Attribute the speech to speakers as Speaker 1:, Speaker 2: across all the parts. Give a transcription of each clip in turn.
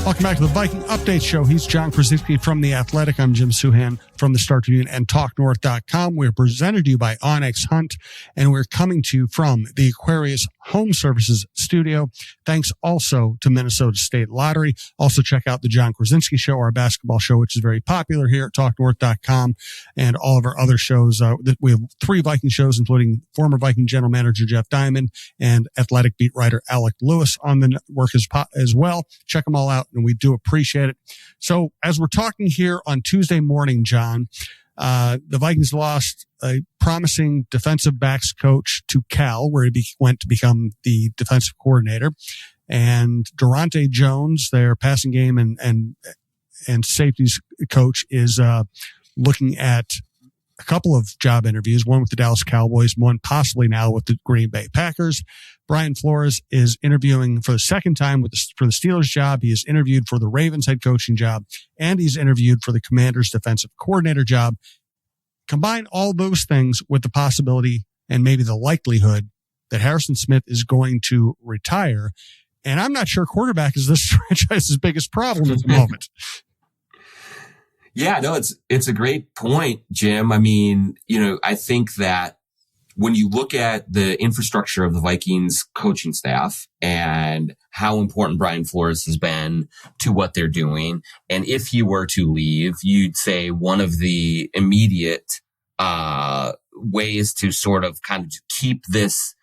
Speaker 1: Welcome back to the Viking Update Show. He's John Krawczynski from The Athletic. I'm Jim Souhan from the Star Tribune and TalkNorth.com. We're presented to you by Onyx Hunt, and we're coming to you from the Aquarius Home Services studio. Thanks also to Minnesota State Lottery. Also check out the John Krawczynski Show, our basketball show, which is very popular here at TalkNorth.com, and all of our other shows. We have 3 Viking shows, including former Viking general manager Jeff Diamond and athletic beat writer Alec Lewis on the network as well. Check them all out, and we do appreciate it. So as we're talking here on Tuesday morning, John, the Vikings lost a promising defensive backs coach to Cal, where he went to become the defensive coordinator. And Durante Jones, their passing game and safeties coach, is looking at a couple of job interviews, one with the Dallas Cowboys, one possibly now with the Green Bay Packers. Brian Flores is interviewing for the second time for the Steelers job. He is interviewed for the Ravens head coaching job, and he's interviewed for the Commanders defensive coordinator job. Combine all those things with the possibility and maybe the likelihood that Harrison Smith is going to retire. And I'm not sure quarterback is this franchise's biggest problem at the moment.
Speaker 2: Yeah, no, it's a great point, Jim. I mean, I think that when you look at the infrastructure of the Vikings coaching staff and how important Brian Flores has been to what they're doing, and if he were to leave, you'd say one of the immediate ways to sort of kind of keep this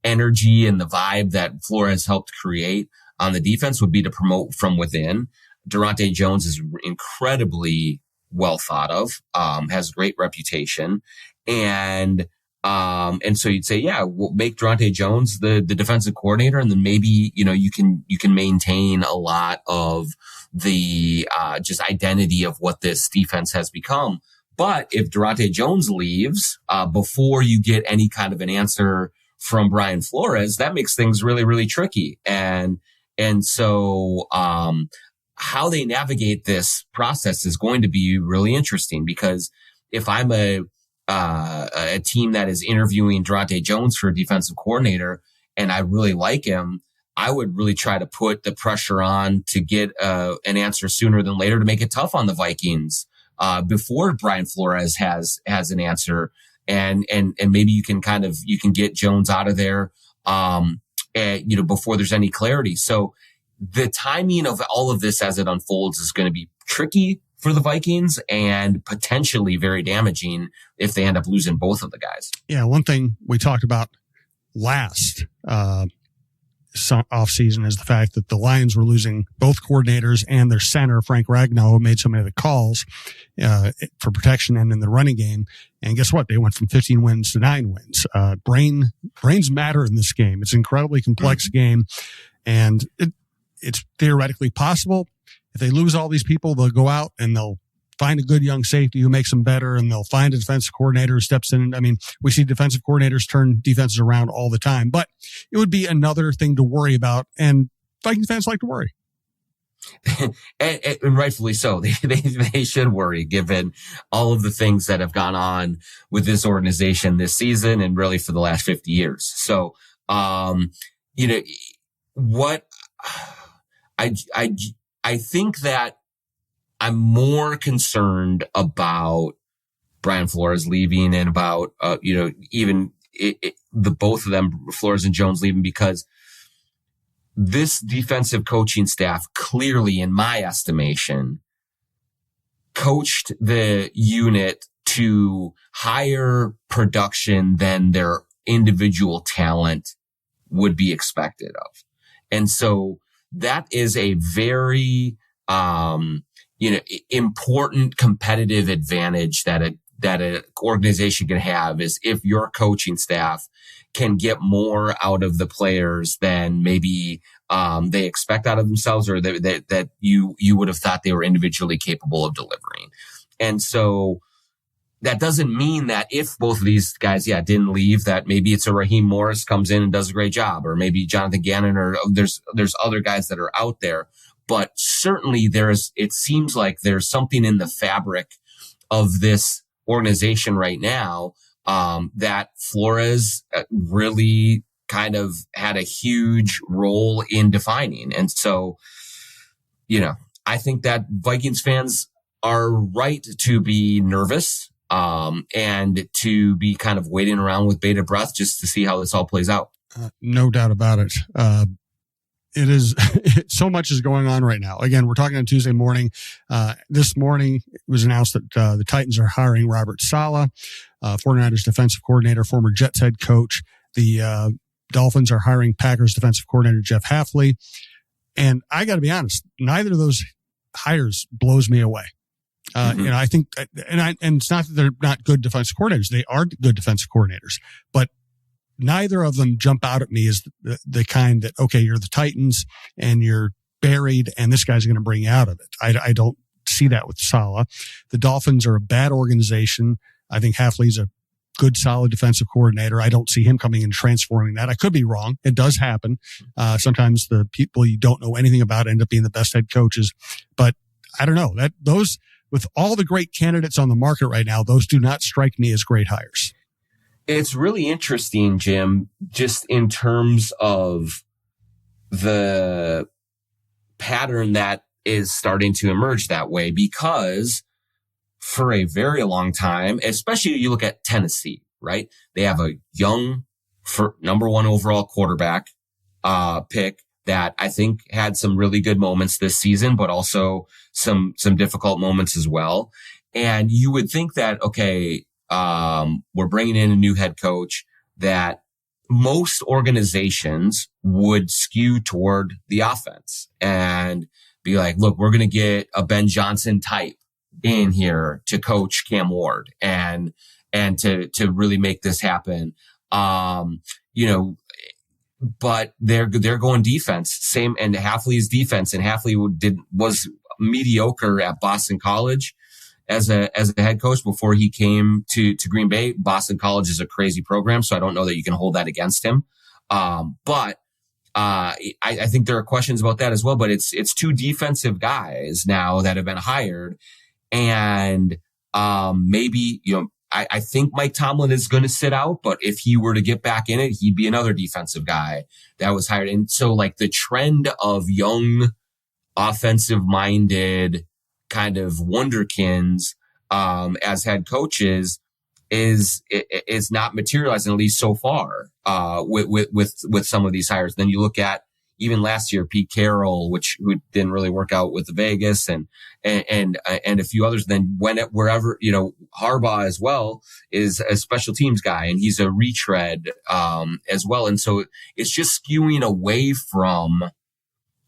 Speaker 2: energy and the vibe that Flores helped create on the defense would be to promote from within. Durante Jones is incredibly well thought of, has a great reputation. And so you'd say, yeah, we'll make Durante Jones the defensive coordinator. And then maybe, you can maintain a lot of the, just identity of what this defense has become. But if Durante Jones leaves, before you get any kind of an answer from Brian Flores, that makes things really, really tricky. And so, how they navigate this process is going to be really interesting, because if I'm a team that is interviewing Durante Jones for a defensive coordinator and I really like him, I would really try to put the pressure on to get an answer sooner than later to make it tough on the Vikings before Brian Flores has an answer, and maybe you can get Jones out of there before there's any clarity. So the timing of all of this as it unfolds is going to be tricky for the Vikings and potentially very damaging if they end up losing both of the guys. Yeah,
Speaker 1: one thing we talked about last offseason is the fact that the Lions were losing both coordinators and their center, Frank Ragnow, who made so many of the calls for protection and in the running game. And guess what? They went from 15 wins to 9 wins. Brains matter in this game. It's an incredibly complex game, and it's theoretically possible. If they lose all these people, they'll go out and they'll find a good young safety who makes them better, and they'll find a defensive coordinator who steps in. I mean, we see defensive coordinators turn defenses around all the time, but it would be another thing to worry about, and Vikings fans like to worry.
Speaker 2: and rightfully so. They should worry, given all of the things that have gone on with this organization this season and really for the last 50 years. So, what I think that I'm more concerned about Brian Flores leaving and about, even the both of them, Flores and Jones, leaving, because this defensive coaching staff clearly, in my estimation, coached the unit to higher production than their individual talent would be expected of. And so that is a very, important competitive advantage that an organization can have, is if your coaching staff can get more out of the players than maybe they expect out of themselves, or that you would have thought they were individually capable of delivering. And so that doesn't mean that if both of these guys, didn't leave, that maybe it's a Raheem Morris comes in and does a great job, or maybe Jonathan Gannon, or there's other guys that are out there. But certainly it seems like there's something in the fabric of this organization right now that Flores really kind of had a huge role in defining. And so, I think that Vikings fans are right to be nervous, and to be kind of waiting around with bated breath just to see how this all plays out.
Speaker 1: No doubt about it. It is so much is going on right now. Again, we're talking on Tuesday morning. This morning it was announced that the Titans are hiring Robert Saleh, 49ers defensive coordinator, former Jets head coach. The Dolphins are hiring Packers defensive coordinator Jeff Hafley. And I got to be honest, neither of those hires blows me away. I think, and it's not that they're not good defensive coordinators. They are good defensive coordinators, but neither of them jump out at me as the kind that, okay, you're the Titans and you're buried and this guy's going to bring you out of it. I don't see that with Saleh. The Dolphins are a bad organization. I think Hafley's a good, solid defensive coordinator. I don't see him coming and transforming that. I could be wrong. It does happen. Sometimes the people you don't know anything about end up being the best head coaches, but I don't know that those, with all the great candidates on the market right now, those do not strike me as great hires.
Speaker 2: It's really interesting, Jim, just in terms of the pattern that is starting to emerge that way, because for a very long time, especially you look at Tennessee, right? They have a young number one overall quarterback pick that I think had some really good moments this season, but also some difficult moments as well. And you would think that, okay, we're bringing in a new head coach, that most organizations would skew toward the offense and be like, look, we're going to get a Ben Johnson type in here to coach Cam Ward and to really make this happen. But they're going defense, same, and Hafley's defense, and Hafley was mediocre at Boston College as a head coach before he came to Green Bay. Boston College is a crazy program, so I don't know that you can hold that against him. But I think there are questions about that as well, but it's two defensive guys now that have been hired. And, maybe, I think Mike Tomlin is going to sit out, but if he were to get back in it, he'd be another defensive guy that was hired. And so like the trend of young offensive minded kind of wonderkins, as head coaches is not materializing, at least so far, with some of these hires. Then you look at even last year, Pete Carroll, who didn't really work out with the Vegas and a few others. Then wherever, Harbaugh as well is a special teams guy, and he's a retread, as well. And so it's just skewing away from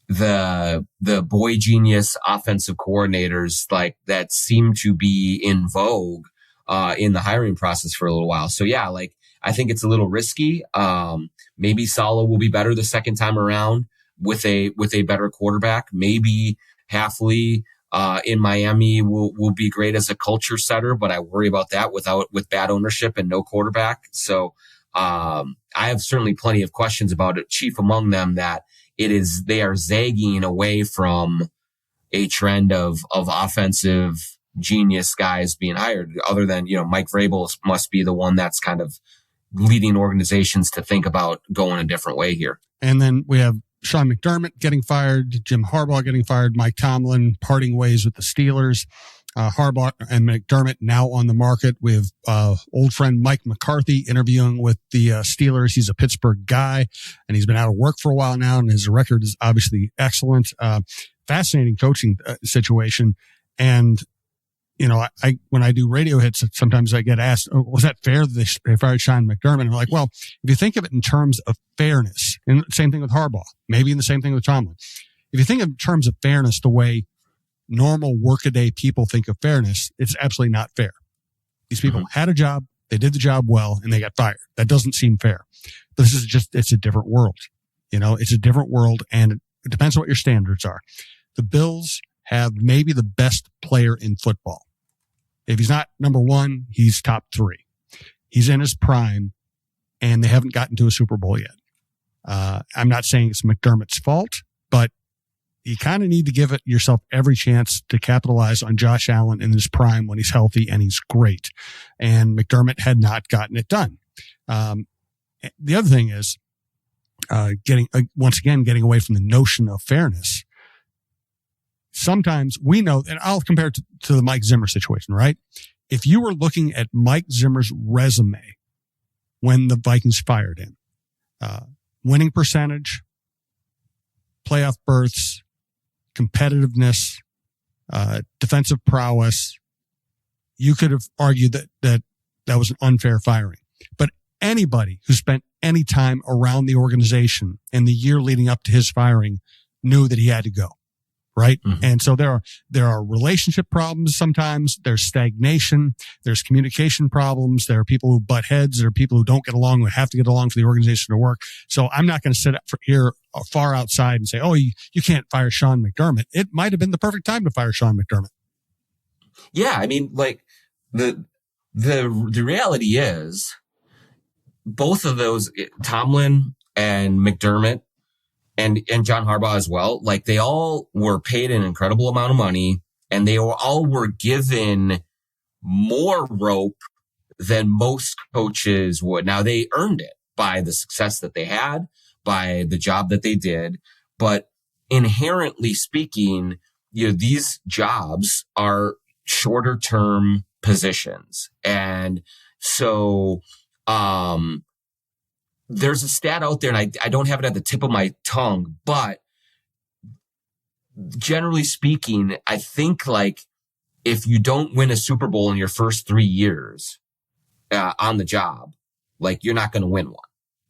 Speaker 2: the boy genius offensive coordinators like that seem to be in vogue, in the hiring process for a little while. So yeah, like, I think it's a little risky. Maybe Saleh will be better the second time around with a better quarterback. Maybe Hafley in Miami will be great as a culture setter, but I worry about that with bad ownership and no quarterback. So I have certainly plenty of questions about it. Chief among them that they are zagging away from a trend of offensive genius guys being hired. Other than Mike Vrabel must be the one that's kind of leading organizations to think about going a different way here. And
Speaker 1: then we have Sean McDermott getting fired, Jim Harbaugh getting fired, Mike Tomlin parting ways with the Steelers. Harbaugh and McDermott now on the market with old friend Mike McCarthy interviewing with the Steelers. He's a Pittsburgh guy, and he's been out of work for a while now, and his record is obviously excellent. Fascinating coaching situation. And when I do radio hits, sometimes I get asked, was that fair that they fired Sean McDermott? And I'm like, well, if you think of it in terms of fairness, and same thing with Harbaugh, maybe in the same thing with Tomlin. If you think of terms of fairness, the way normal workaday people think of fairness, it's absolutely not fair. These people had a job, they did the job well, and they got fired. That doesn't seem fair. But it's a different world. It's a different world, and it depends on what your standards are. The Bills have maybe the best player in football. If he's not number one, he's top three. He's in his prime, and they haven't gotten to a Super Bowl yet. I'm not saying it's McDermott's fault, but you kind of need to give yourself every chance to capitalize on Josh Allen in his prime when he's healthy and he's great. And McDermott had not gotten it done. The other thing is getting away from the notion of fairness. sometimes we know, and I'll compare it to the Mike Zimmer situation, right? If you were looking at Mike Zimmer's resume when the Vikings fired him, winning percentage, playoff berths, competitiveness, defensive prowess, you could have argued that was an unfair firing. But anybody who spent any time around the organization in the year leading up to his firing knew that he had to go. Right. Mm-hmm. And so there are relationship problems. Sometimes there's stagnation. There's communication problems. There are people who butt heads. There are people who don't get along, who have to get along for the organization to work. So I'm not going to sit up here far outside and say, oh, you can't fire Sean McDermott. It might have been the perfect time to fire Sean McDermott.
Speaker 2: Yeah. I mean, like the reality is both of those, Tomlin and McDermott, and John Harbaugh as well, like they all were paid an incredible amount of money, and they all were given more rope than most coaches would. Now, they earned it by the success that they had, by the job that they did. But inherently speaking, these jobs are shorter term positions. And so, there's a stat out there, and I don't have it at the tip of my tongue, but generally speaking, I think like if you don't win a Super Bowl in your first 3 years on the job, like you're not going to win one.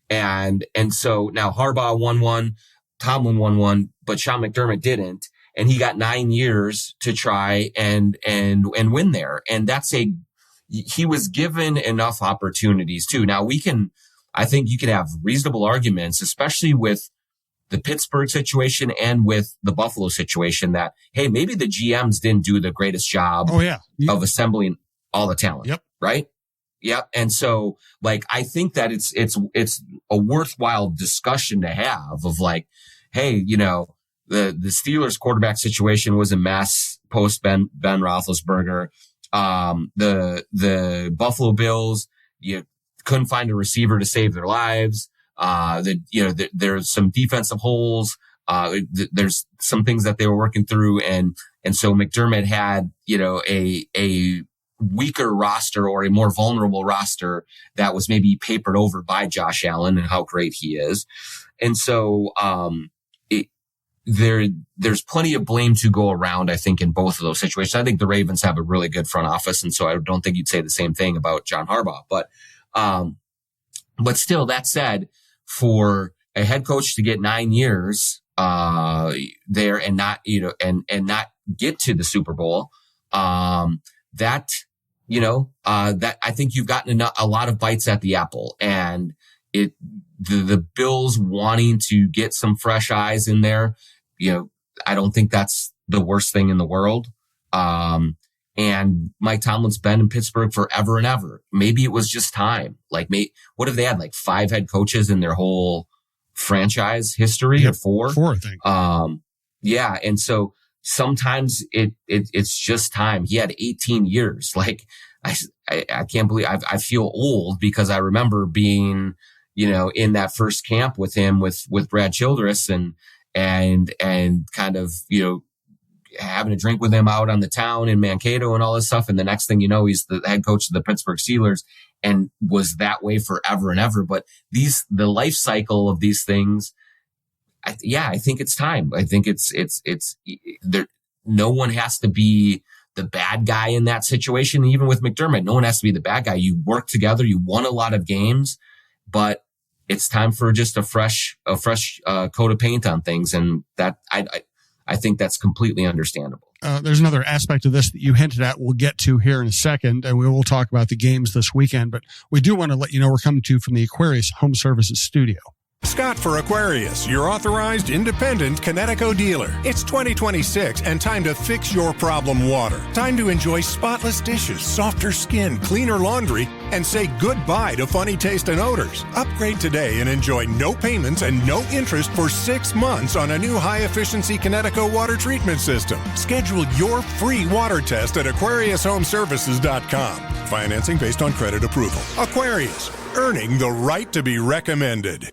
Speaker 2: And so now Harbaugh won one, Tomlin won one, but Sean McDermott didn't, and he got 9 years to try and win there. And he was given enough opportunities too. Now I think you can have reasonable arguments, especially with the Pittsburgh situation and with the Buffalo situation, that, hey, maybe the GMs didn't do the greatest job of assembling all the talent. Yep. Right. Yep. And so like, I think that it's a worthwhile discussion to have of like, hey, the Steelers quarterback situation was a mess post Ben Roethlisberger. The Buffalo Bills, couldn't find a receiver to save their lives. There's some defensive holes. There's some things that they were working through. And so McDermott had, a weaker roster or a more vulnerable roster that was maybe papered over by Josh Allen and how great he is. And so, there's plenty of blame to go around, I think, in both of those situations. I think the Ravens have a really good front office. And so I don't think you'd say the same thing about John Harbaugh, but still, that said, for a head coach to get 9 years, there and not, and not get to the Super Bowl, that I think you've gotten a lot of bites at the apple, and the Bills wanting to get some fresh eyes in there, I don't think that's the worst thing in the world. And Mike Tomlin's been in Pittsburgh forever and ever. Maybe it was just time. Like, what have they had? Like 5 head coaches in their whole franchise history, or 4?
Speaker 1: 4, I think.
Speaker 2: Yeah. And so sometimes it's just time. He had 18 years. Like, I can't believe I feel old because I remember being, in that first camp with him, with Brad Childress and kind of, having a drink with him out on the town in Mankato and all this stuff. And the next thing you know, he's the head coach of the Pittsburgh Steelers and was that way forever and ever. But the life cycle of these things, I think it's time. I think it's there. No one has to be the bad guy in that situation. Even with McDermott, no one has to be the bad guy. You work together. You won a lot of games, but it's time for just a fresh coat of paint on things. And that I think that's completely understandable.
Speaker 1: There's another aspect of this that you hinted at we'll get to here in a second, and we will talk about the games this weekend. But we do want to let you know we're coming to you from the Aquarius Home Services studio.
Speaker 3: Scott for Aquarius, your authorized independent Connecticut dealer. It's 2026 and time to fix your problem water. Time to enjoy spotless dishes, softer skin, cleaner laundry, and say goodbye to funny taste and odors. Upgrade today and enjoy no payments and no interest for 6 months on a new high-efficiency Connecticut water treatment system. Schedule your free water test at AquariusHomeservices.com. Financing based on credit approval. Aquarius, earning the right to be recommended.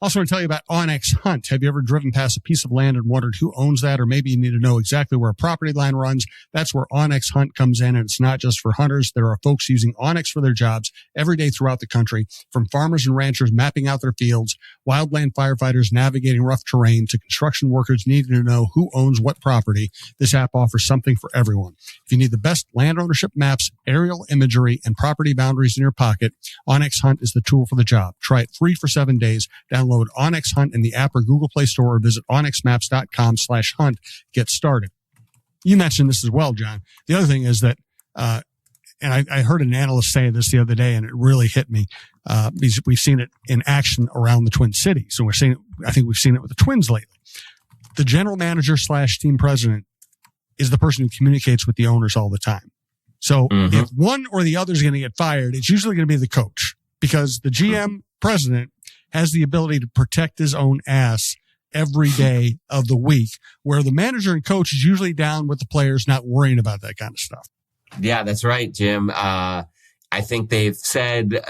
Speaker 1: Also want to tell you about Onyx Hunt. Have you ever driven past a piece of land and wondered who owns that? Or maybe you need to know exactly where a property line runs. That's where Onyx Hunt comes in. And it's not just for hunters. There are folks using Onyx for their jobs every day throughout the country, from farmers and ranchers mapping out their fields, wildland firefighters navigating rough terrain, to construction workers needing to know who owns what property. This app offers something for everyone. If you need the best land ownership maps, aerial imagery, and property boundaries in your pocket, Onyx Hunt is the tool for the job. Try it free for 7 days. Download Onyx Hunt in the app or Google Play Store, or visit onyxmaps.com/hunt. Get started. You mentioned this as well, John. The other thing is that, and I heard an analyst say this the other day, and it really hit me. Because we've seen it in action around the Twin Cities. So I think we've seen it with the Twins lately. The general manager / team president is the person who communicates with the owners all the time. So if one or the other is going to get fired, it's usually going to be the coach, because the GM president has the ability to protect his own ass every day of the week, where the manager and coach is usually down with the players, not worrying about that kind of stuff.
Speaker 2: Yeah, that's right, Jim. I think they've said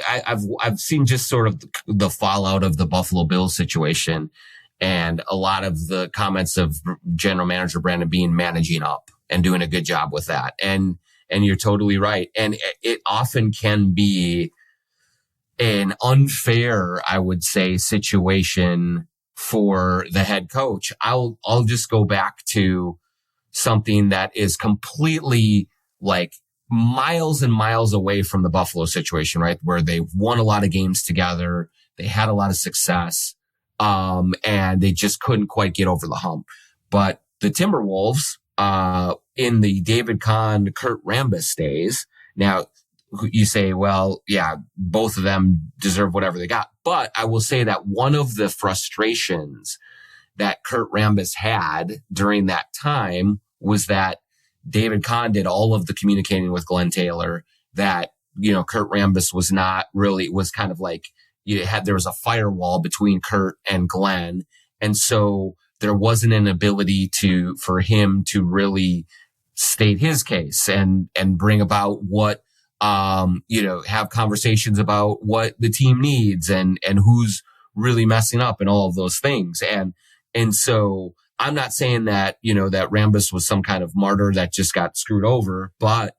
Speaker 2: I've seen just sort of the fallout of the Buffalo Bills situation, and a lot of the comments of general manager Brandon Beane managing up and doing a good job with that. And you're totally right. And it often can be an unfair, I would say, situation for the head coach. I'll just go back to something that is completely like miles and miles away from the Buffalo situation, right? Where they won a lot of games together. They had a lot of success. And they just couldn't quite get over the hump. But the Timberwolves, in the David Kahn, Kurt Rambis days, now, you say, well, yeah, both of them deserve whatever they got. But I will say that one of the frustrations that Kurt Rambis had during that time was that David Kahn did all of the communicating with Glenn Taylor, that, Kurt Rambis was kind of like, there was a firewall between Kurt and Glenn. And so there wasn't an ability for him to really state his case and bring about what, have conversations about what the team needs and who's really messing up and all of those things. And so I'm not saying that, that Rambis was some kind of martyr that just got screwed over, but,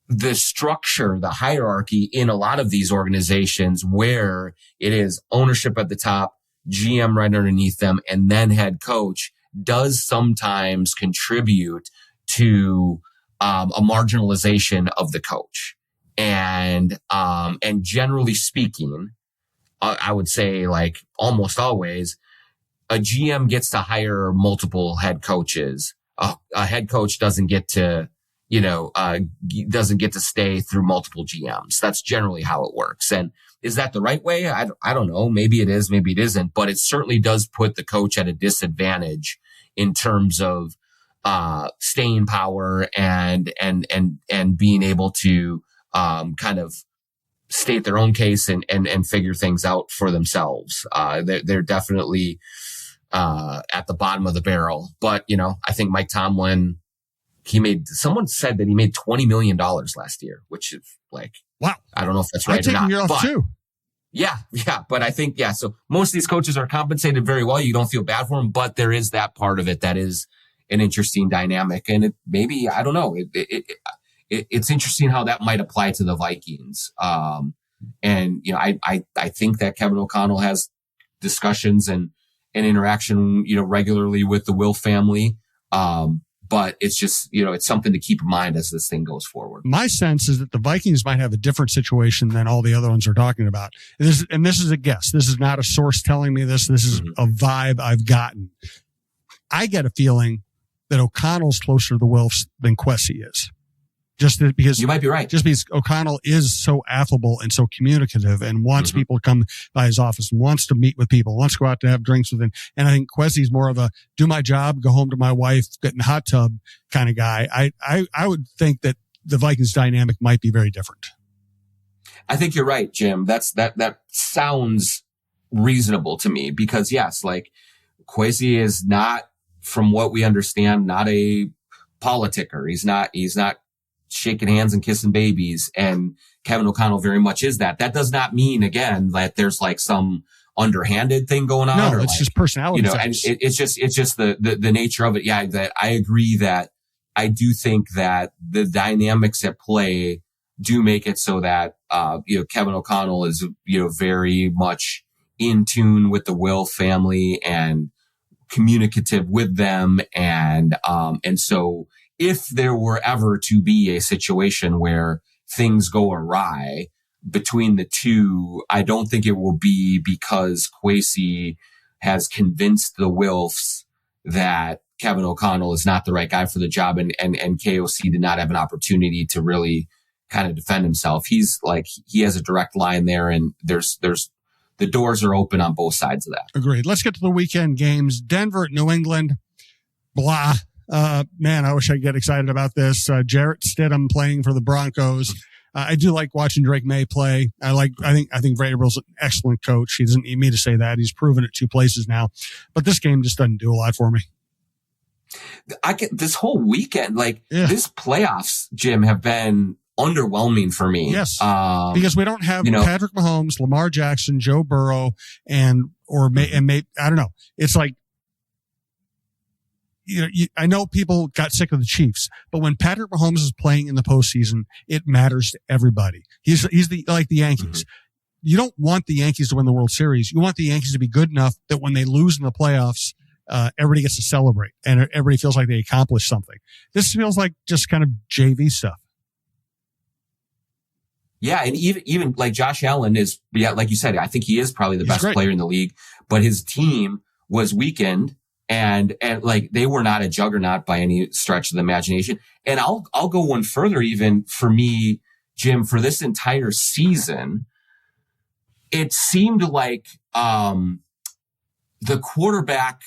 Speaker 2: the structure, the hierarchy in a lot of these organizations where it is ownership at the top, GM right underneath them, and then head coach does sometimes contribute to a marginalization of the coach. And generally speaking, I would say like almost always, a GM gets to hire multiple head coaches. A head coach doesn't get to, doesn't get to stay through multiple GMs. That's generally how it works. And is that the right way? I don't know. Maybe it is, maybe it isn't, but it certainly does put the coach at a disadvantage in terms of staying power and being able to kind of state their own case and figure things out for themselves. They're definitely at the bottom of the barrel. But, I think Mike Tomlin, someone said that he made $20 million last year, which is like, wow. I don't know if that's right or not.
Speaker 1: I'd take a year off too.
Speaker 2: Yeah. But I think, so most of these coaches are compensated very well. You don't feel bad for them, but there is that part of it that is an interesting dynamic. And I don't know. It's interesting how that might apply to the Vikings. I think that Kevin O'Connell has discussions and interaction, regularly with the Will family. But it's just, it's something to keep in mind as this thing goes forward.
Speaker 1: My sense is that the Vikings might have a different situation than all the other ones are talking about. And this is a guess. This is not a source telling me this. This is a vibe I've gotten. I get a feeling that O'Connell's closer to the Wilfs than Kwesi is. Just because
Speaker 2: you might be right.
Speaker 1: Just because O'Connell is so affable and so communicative and wants people to come by his office and wants to meet with people, wants to go out to have drinks with him. And I think Kwesi's more of a do my job, go home to my wife, get in the hot tub kind of guy. I would think that the Vikings dynamic might be very different.
Speaker 2: I think you're right, Jim. That sounds reasonable to me because yes, like Kwesi is not, from what we understand, not a politicker. He's not shaking hands and kissing babies. And Kevin O'Connell very much is that. That does not mean, again, that there's like some underhanded thing going on.
Speaker 1: No, it's just personality.
Speaker 2: And it's just the nature of it. Yeah, that I agree that I do think that the dynamics at play do make it so that, Kevin O'Connell is, very much in tune with the Will family and communicative with them. And so if there were ever to be a situation where things go awry between the two, I don't think it will be because Kwesi has convinced the Wilfs that Kevin O'Connell is not the right guy for the job, and KOC did not have an opportunity to really kind of defend himself. He has a direct line there, and there's the doors are open on both sides of that.
Speaker 1: Agreed. Let's get to the weekend games. Denver at New England. Blah. Man, I wish I could get excited about this. Jarrett Stidham playing for the Broncos. I do like watching Drake May play. I think Vrabel's an excellent coach. He doesn't need me to say that. He's proven it 2 places now. But this game just doesn't do a lot for me.
Speaker 2: This whole weekend, this playoffs, Jim, have been underwhelming for me.
Speaker 1: Yes. Because we don't have Patrick Mahomes, Lamar Jackson, Joe Burrow, I don't know. It's like, I know people got sick of the Chiefs, but when Patrick Mahomes is playing in the postseason, it matters to everybody. He's like the Yankees. Mm-hmm. You don't want the Yankees to win the World Series. You want the Yankees to be good enough that when they lose in the playoffs, everybody gets to celebrate and everybody feels like they accomplished something. This feels like just kind of JV stuff.
Speaker 2: Yeah. And even like Josh Allen is, like you said, I think he is probably the best player in the league, but his team was weakened and like they were not a juggernaut by any stretch of the imagination. And I'll go one further, even for me, Jim, for this entire season, it seemed like, the quarterback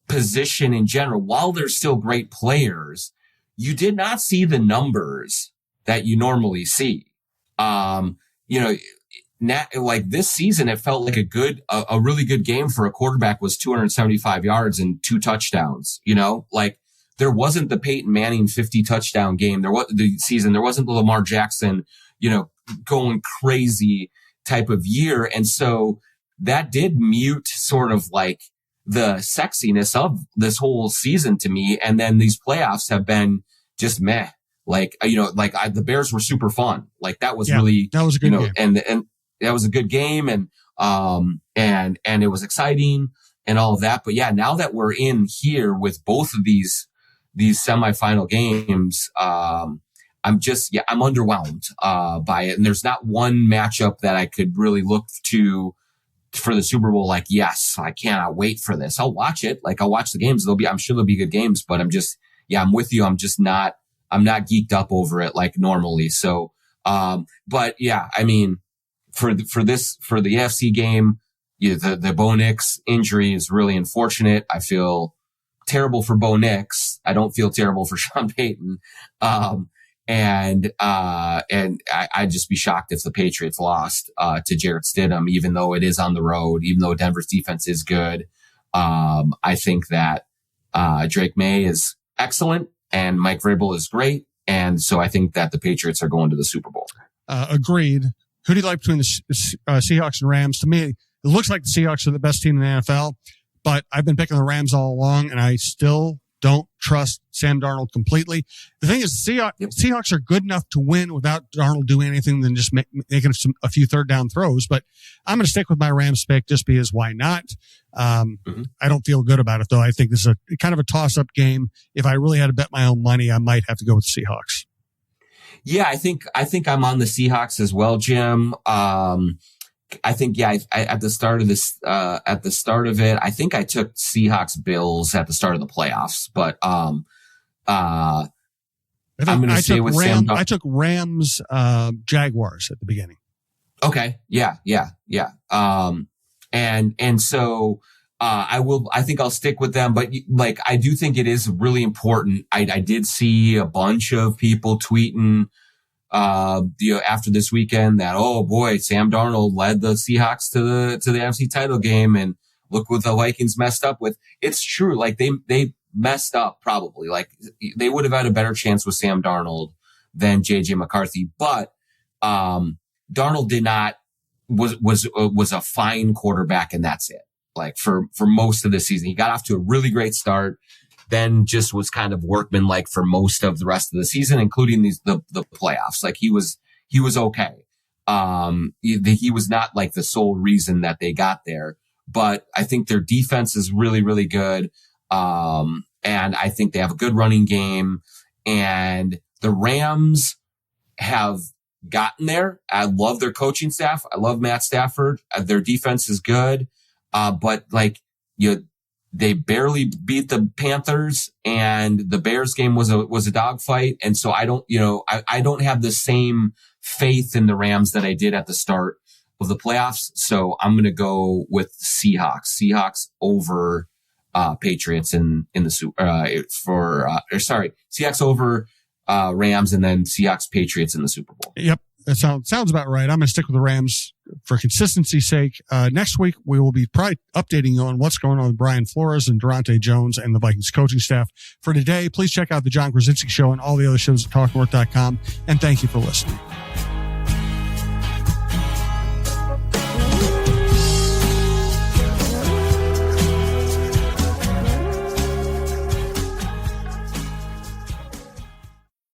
Speaker 2: position in general, while they're still great players, you did not see the numbers that you normally see. Like this season, it felt like a really good game for a quarterback was 275 yards and 2 touchdowns. Like there wasn't the Peyton Manning 50 touchdown game. There wasn't the Lamar Jackson, going crazy type of year. And so that did mute sort of like the sexiness of this whole season to me. And then these playoffs have been just meh. The Bears were super fun. Like that was really,
Speaker 1: that was a good game.
Speaker 2: And that was a good game. And it was exciting and all of that. But yeah, now that we're in here with both of these semifinal games, I'm underwhelmed, by it. And there's not one matchup that I could really look to for the Super Bowl. Like, yes, I cannot wait for this. I'll watch it. Like I'll watch the games. I'm sure there'll be good games, but I'm with you. I'm not geeked up over it like normally. So, but yeah, I mean, for the AFC game, the Bo Nix injury is really unfortunate. I feel terrible for Bo Nix. I don't feel terrible for Sean Payton. And I'd just be shocked if the Patriots lost, to Jarrett Stidham, even though it is on the road, even though Denver's defense is good. I think that, Drake May is excellent and Mike Vrabel is great. And so I think that the Patriots are going to the Super Bowl.
Speaker 1: Agreed. Who do you like between the Seahawks and Rams? To me, it looks like the Seahawks are the best team in the NFL, but I've been picking the Rams all along, and I still don't trust Sam Darnold completely. The thing is, Seahawks are good enough to win without Darnold doing anything than just making a few third down throws. But I'm going to stick with my Rams pick just because why not? I don't feel good about it, though. I think this is a kind of a toss-up game. If I really had to bet my own money, I might have to go with the Seahawks.
Speaker 2: Yeah, I think I'm on the Seahawks as well, Jim. I think, at the start of it, I think I took Seahawks Bills at the start of the playoffs, but, I'm going to stay with Sam.
Speaker 1: I took Rams, Jaguars at the beginning.
Speaker 2: Okay. Yeah. And so, I think I'll stick with them, but like, I do think it is really important. I did see a bunch of people tweeting, after this weekend that, oh boy, Sam Darnold led the Seahawks to the NFC title game. And look what the Vikings messed up with. It's true. Like they messed up probably. Like they would have had a better chance with Sam Darnold than JJ McCarthy. But, Darnold was a fine quarterback, and that's it. Like for most of the season, he got off to a really great start, then just was kind of workmanlike for most of the rest of the season, including the playoffs. Like he was okay. He was not like the sole reason that they got there, but I think their defense is really, really good. And I think they have a good running game, and the Rams have gotten there. I love their coaching staff. I love Matt Stafford. Their defense is good. But like, they barely beat the Panthers, and the Bears game was a dogfight. And so I don't have the same faith in the Rams that I did at the start of the playoffs. So I'm going to go with Seahawks over, Patriots in the Seahawks over, Rams, and then Seahawks Patriots in the Super Bowl.
Speaker 1: Yep. That sounds about right. I'm going to stick with the Rams for consistency's sake. Next week, we will be probably updating you on what's going on with Brian Flores and Durante Jones and the Vikings coaching staff. For today, please check out the John Krawczynski Show and all the other shows at TalkNorth.com. And thank you for listening.